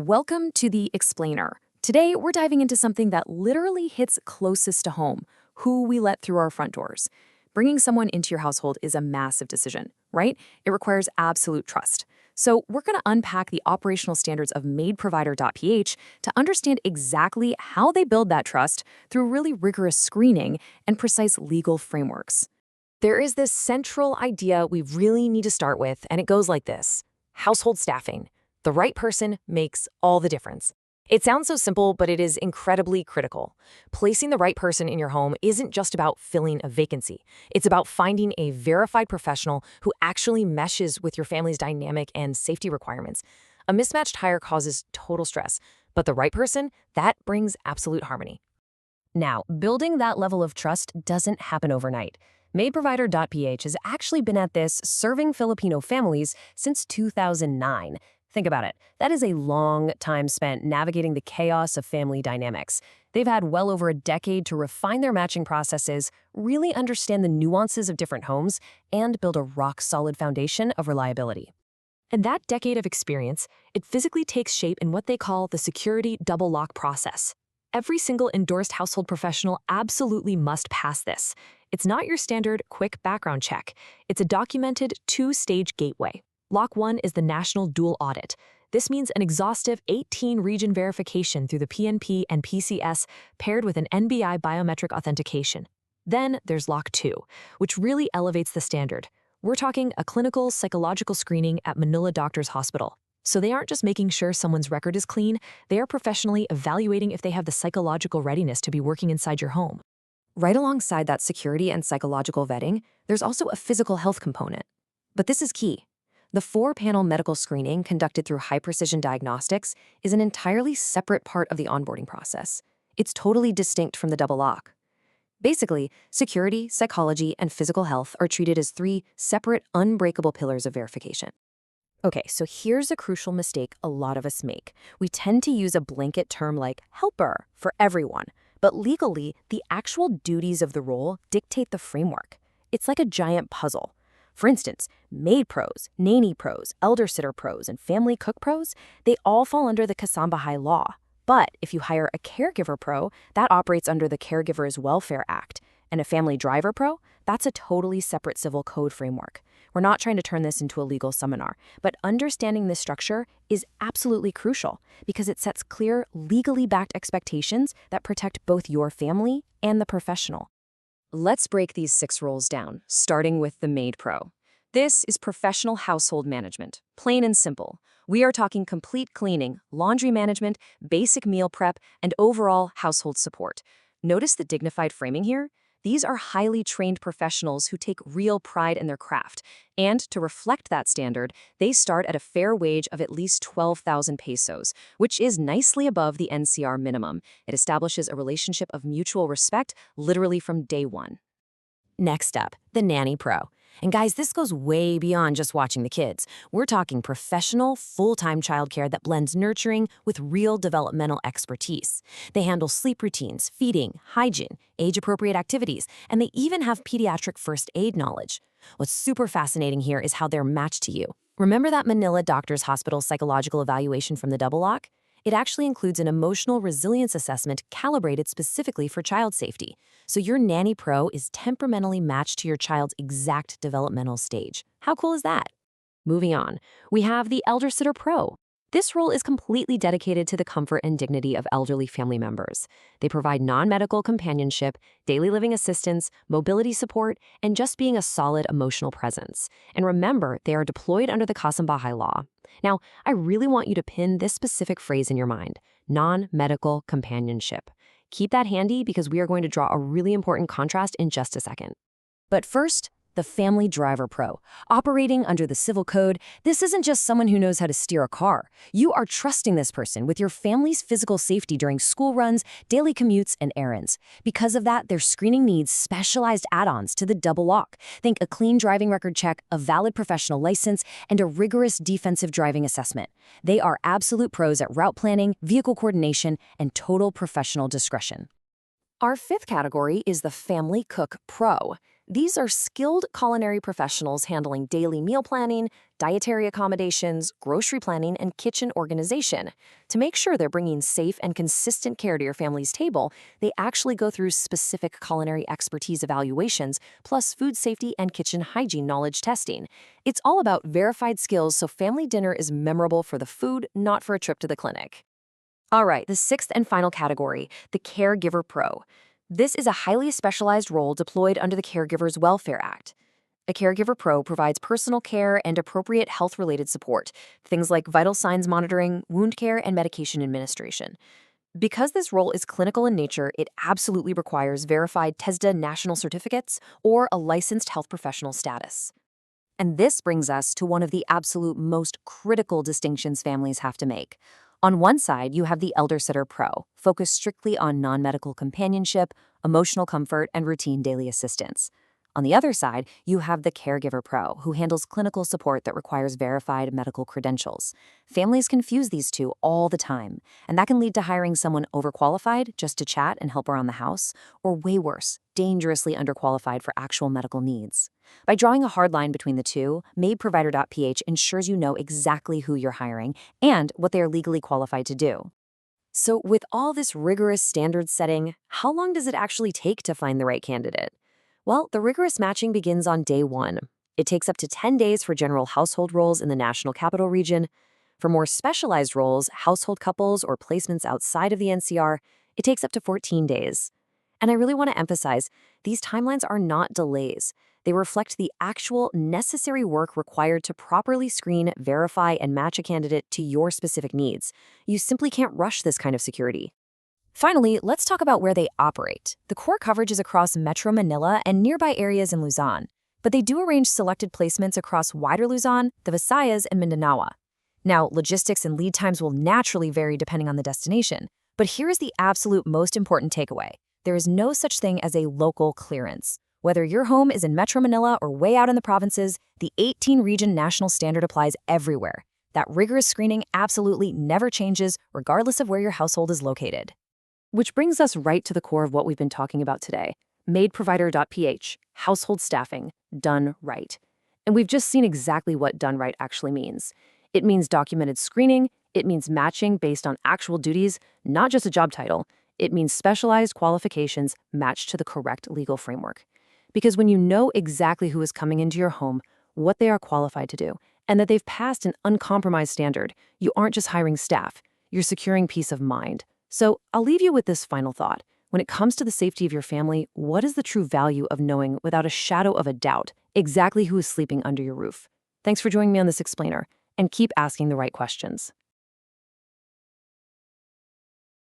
Welcome to the Explainer. Today, we're diving into something that literally hits closest to home, who we let through our front doors. Bringing someone into your household is a massive decision, right? It requires absolute trust. So we're going to unpack the operational standards of MaidProvider.ph to understand exactly how they build that trust through really rigorous screening and precise legal frameworks. There is this central idea we really need to start with, and it goes like this. Household staffing. The right person makes all the difference. It sounds so simple, but it is incredibly critical. Placing the right person in your home isn't just about filling a vacancy. It's about finding a verified professional who actually meshes with your family's dynamic and safety requirements. A mismatched hire causes total stress, but the right person, that brings absolute harmony. Now, building that level of trust doesn't happen overnight. MaidProvider.ph has actually been at this serving Filipino families since 2009. Think about it. That is a long time spent navigating the chaos of family dynamics. They've had well over a decade to refine their matching processes, really understand the nuances of different homes, and build a rock-solid foundation of reliability. And that decade of experience, it physically takes shape in what they call the security double lock process. Every single endorsed household professional absolutely must pass this. It's not your standard quick background check. It's a documented two-stage gateway. Lock 1 is the National Dual-Audit. This means an exhaustive 18-region verification through the PNP-NPCS paired with an NBI biometric authentication. Then there's Lock 2, which really elevates the standard. We're talking a clinical psychological screening at Manila Doctors Hospital. So they aren't just making sure someone's record is clean, they are professionally evaluating if they have the psychological readiness to be working inside your home. Right alongside that security and psychological vetting, there's also a physical health component. But this is key. The 4-panel medical screening conducted through Hi-Precision Diagnostics is an entirely separate part of the onboarding process. It's totally distinct from the double lock. Basically, security, psychology, and physical health are treated as 3 separate, unbreakable pillars of verification. Okay, so here's a crucial mistake a lot of us make. We tend to use a blanket term like helper for everyone, but legally, the actual duties of the role dictate the framework. It's like a giant puzzle. For instance, Maid Pros, Nanny Pros, Elder Sitter Pros, and Family Cook Pros, they all fall under the Kasambahay law. But if you hire a Caregiver Pro, that operates under the Caregivers Welfare Act. And a Family Driver Pro, that's a totally separate civil code framework. We're not trying to turn this into a legal seminar, but understanding this structure is absolutely crucial because it sets clear, legally backed expectations that protect both your family and the professional. Let's break these 6 roles down, starting with the Maid Pro. This is professional household management, plain and simple. We are talking complete cleaning, laundry management, basic meal prep, and overall household support. Notice the dignified framing here? These are highly trained professionals who take real pride in their craft. And to reflect that standard, they start at a fair wage of at least 12,000 pesos, which is nicely above the NCR minimum. It establishes a relationship of mutual respect literally from day one. Next up, the Nanny Pro. And guys, this goes way beyond just watching the kids. We're talking professional, full-time childcare that blends nurturing with real developmental expertise. They handle sleep routines, feeding, hygiene, age-appropriate activities, and they even have pediatric first aid knowledge. What's super fascinating here is how they're matched to you. Remember that Manila Doctors Hospital psychological evaluation from the double lock? It actually includes an emotional resilience assessment calibrated specifically for child safety. So your Nanny Pro is temperamentally matched to your child's exact developmental stage. How cool is that? Moving on, we have the Elder Sitter Pro. This role is completely dedicated to the comfort and dignity of elderly family members. They provide non-medical companionship, daily living assistance, mobility support, and just being a solid emotional presence. And remember, they are deployed under the Kasambahay law. Now, I really want you to pin this specific phrase in your mind, non-medical companionship. Keep that handy because we are going to draw a really important contrast in just a second. But first, the Family Driver Pro. Operating under the civil code, this isn't just someone who knows how to steer a car. You are trusting this person with your family's physical safety during school runs, daily commutes, and errands. Because of that, their screening needs specialized add-ons to the double lock. Think a clean driving record check, a valid professional license, and a rigorous defensive driving assessment. They are absolute pros at route planning, vehicle coordination, and total professional discretion. Our 5th category is the Family Cook Pro. These are skilled culinary professionals handling daily meal planning, dietary accommodations, grocery planning, and kitchen organization. To make sure they're bringing safe and consistent care to your family's table, they actually go through specific culinary expertise evaluations, plus food safety and kitchen hygiene knowledge testing. It's all about verified skills so family dinner is memorable for the food, not for a trip to the clinic. All right, the sixth and final category, the Caregiver Pro. This is a highly specialized role deployed under the Caregivers Welfare Act. A Caregiver Pro provides personal care and appropriate health-related support, things like vital signs monitoring, wound care, and medication administration. Because this role is clinical in nature, it absolutely requires verified TESDA national certificates or a licensed health professional status. And this brings us to one of the absolute most critical distinctions families have to make. On one side, you have the Elder Sitter Pro, focused strictly on non-medical companionship, emotional comfort, and routine daily assistance. On the other side, you have the Caregiver Pro, who handles clinical support that requires verified medical credentials. Families confuse these two all the time, and that can lead to hiring someone overqualified just to chat and help around the house, or way worse, dangerously underqualified for actual medical needs. By drawing a hard line between the two, MaidProvider.ph ensures you know exactly who you're hiring and what they are legally qualified to do. So with all this rigorous standard setting, how long does it actually take to find the right candidate? Well, the rigorous matching begins on day 1. It takes up to 10 days for general household roles in the National Capital Region. For more specialized roles, household couples, or placements outside of the NCR, it takes up to 14 days. And I really want to emphasize, these timelines are not delays. They reflect the actual necessary work required to properly screen, verify, and match a candidate to your specific needs. You simply can't rush this kind of security. Finally, let's talk about where they operate. The core coverage is across Metro Manila and nearby areas in Luzon, but they do arrange selected placements across wider Luzon, the Visayas, and Mindanao. Now, logistics and lead times will naturally vary depending on the destination, but here is the absolute most important takeaway. There is no such thing as a local clearance. Whether your home is in Metro Manila or way out in the provinces, the 18-region national standard applies everywhere. That rigorous screening absolutely never changes, regardless of where your household is located. Which brings us right to the core of what we've been talking about today. MaidProvider.ph, household staffing, done right. And we've just seen exactly what done right actually means. It means documented screening, it means matching based on actual duties, not just a job title. It means specialized qualifications matched to the correct legal framework. Because when you know exactly who is coming into your home, what they are qualified to do, and that they've passed an uncompromised standard, you aren't just hiring staff, you're securing peace of mind. So I'll leave you with this final thought. When it comes to the safety of your family, what is the true value of knowing without a shadow of a doubt exactly who is sleeping under your roof? Thanks for joining me on this explainer, and keep asking the right questions.